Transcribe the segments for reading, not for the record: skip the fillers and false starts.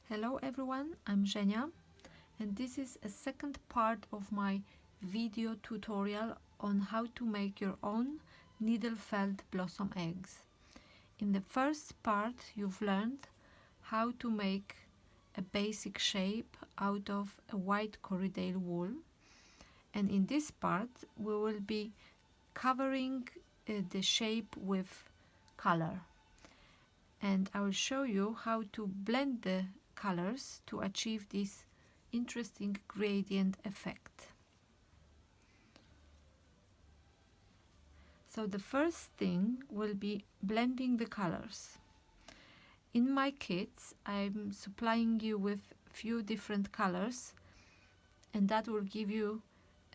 Hello everyone, I'm Zhenya, and this is a second part of my video tutorial on how to make your own needle-felt blossom eggs. In the first part you've learned how to make a basic shape out of a white Corriedale wool, and in this part we will be covering the shape with color, and I will show you how to blend the colors to achieve this interesting gradient effect. So the first thing will be blending the colors. In my kits I'm supplying you with few different colors, and that will give you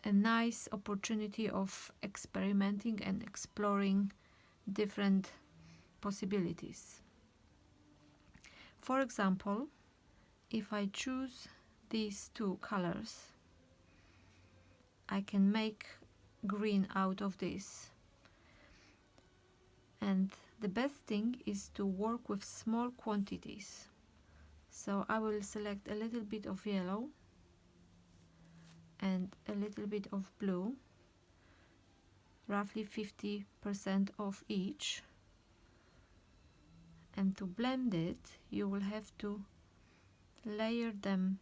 a nice opportunity of experimenting and exploring different possibilities. For example, if I choose these two colors, I can make green out of this. And the best thing is to work with small quantities. So I will select a little bit of yellow and a little bit of blue, roughly 50% of each. And to blend it, you will have to layer them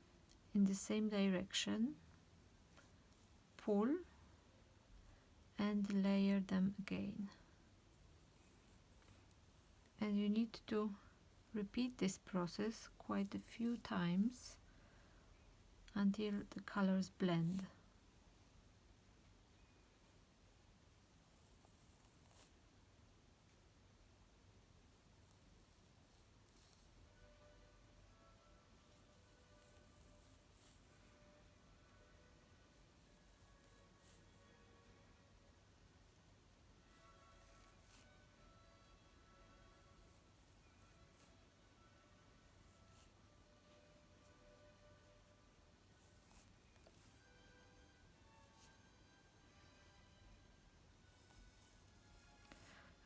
in the same direction, pull and layer them again. And you need to repeat this process quite a few times until the colors blend.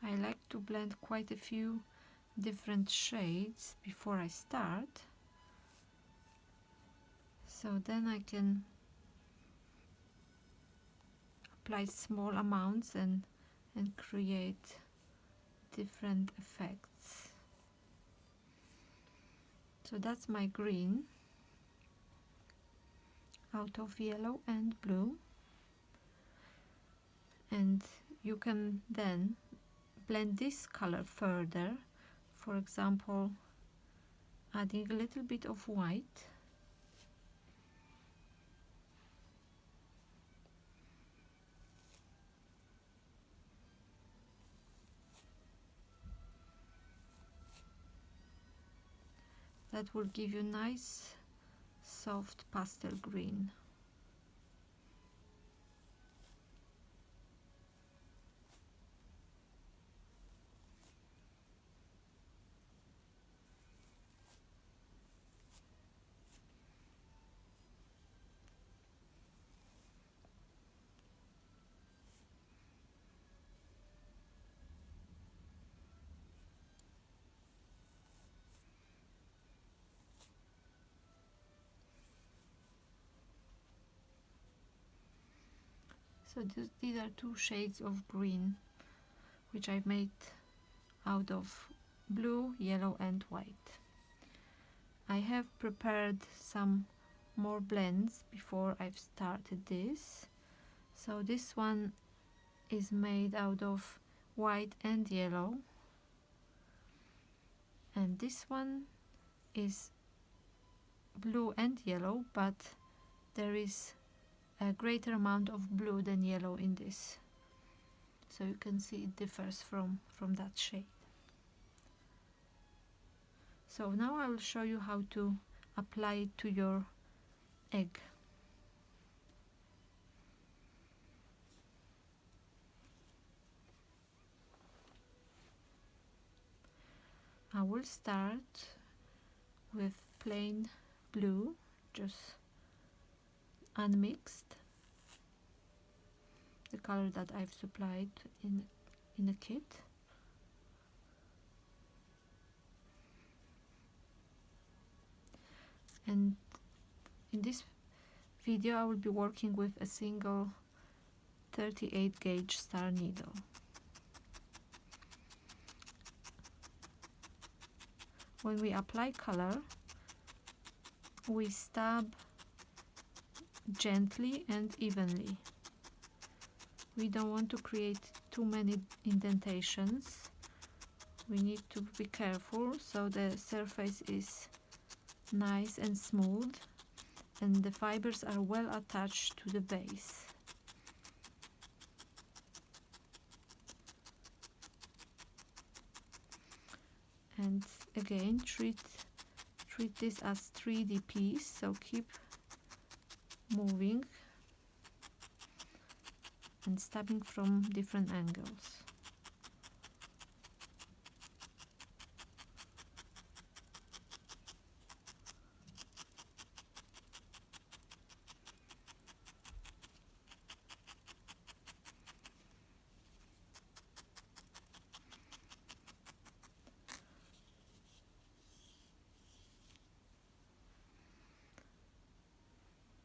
I like to blend quite a few different shades before I start, so then I can apply small amounts and create different effects. So that's my green out of yellow and blue, and you can then blend this color further, for example adding a little bit of white, that will give you nice soft pastel green. So these are two shades of green which I've made out of blue, yellow and white. I have prepared some more blends before I've started this. So this one is made out of white and yellow, and this one is blue and yellow, but there is a greater amount of blue than yellow in this, so you can see it differs from that shade. So now I will show you how to apply it to your egg. I will start with plain blue, just unmixed, the color that I've supplied in a kit. And in this video I will be working with a single 38 gauge star needle. When we apply color, we stab gently and evenly. We don't want to create too many indentations. We need to be careful so the surface is nice and smooth and the fibers are well attached to the base. And again, treat this as 3D piece, so keep moving and stabbing from different angles.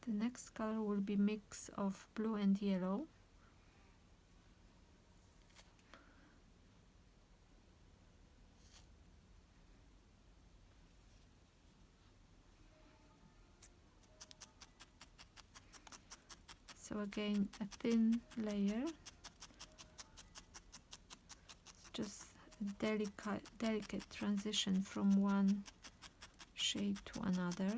The next color will be mix of blue and yellow. So again, a thin layer, just a delicate transition from one shade to another.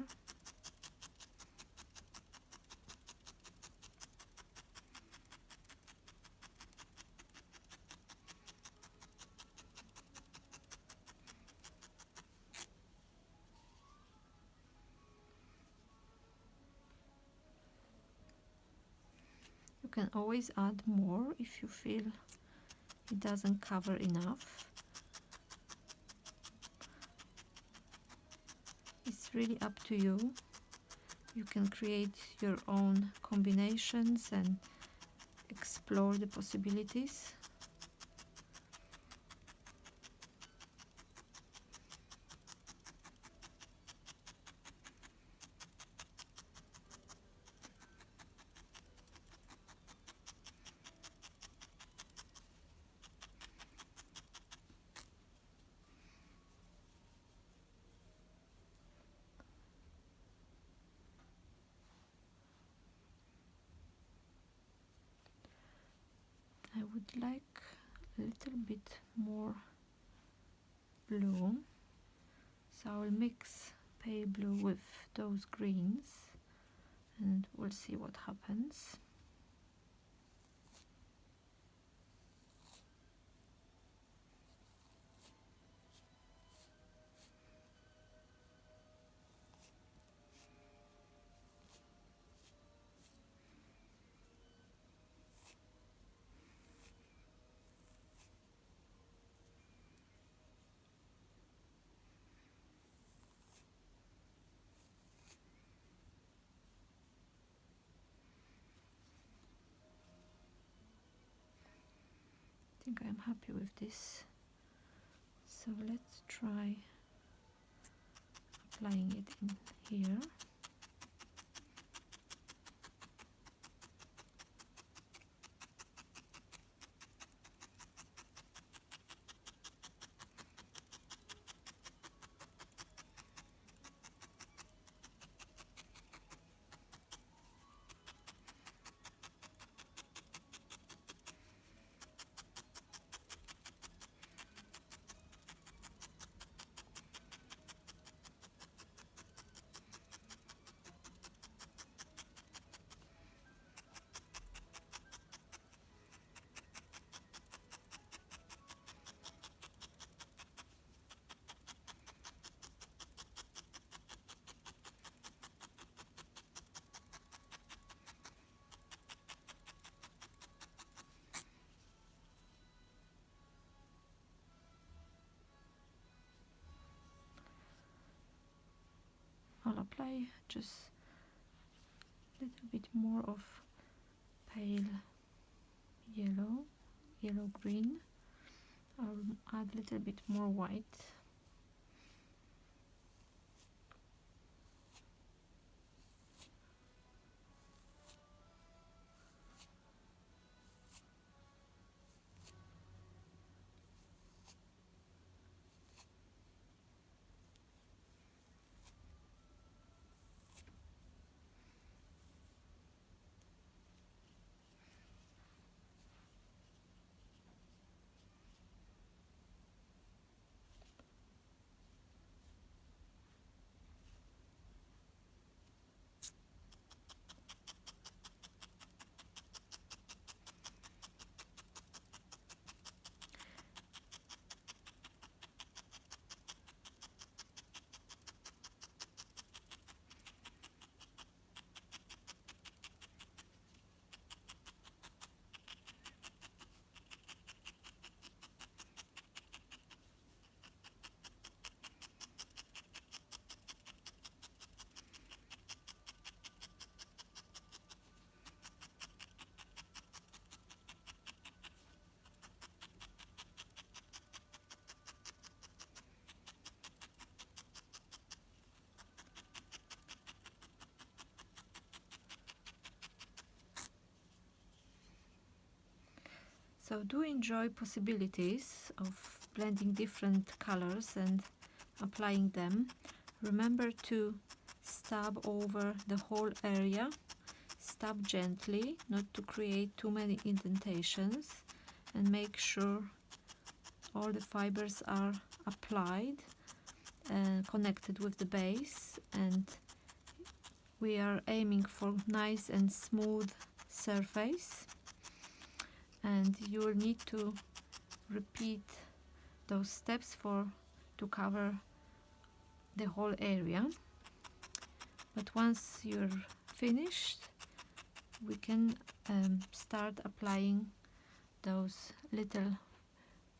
You can always add more if you feel it doesn't cover enough. It's really up to you. You can create your own combinations and explore the possibilities. I would like a little bit more blue, so I will mix pale blue with those greens and we'll see what happens. I think I'm happy with this, so let's try applying it in here. I'll apply just a little bit more of pale yellow green. I'll add a little bit more white. So do enjoy possibilities of blending different colors and applying them. Remember to stab over the whole area. Stab gently, not to create too many indentations, and make sure all the fibers are applied and connected with the base, and we are aiming for nice and smooth surface, and you will need to repeat those steps to cover the whole area. But once you're finished, we can start applying those little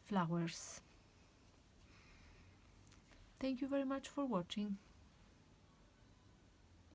flowers. Thank you very much for watching.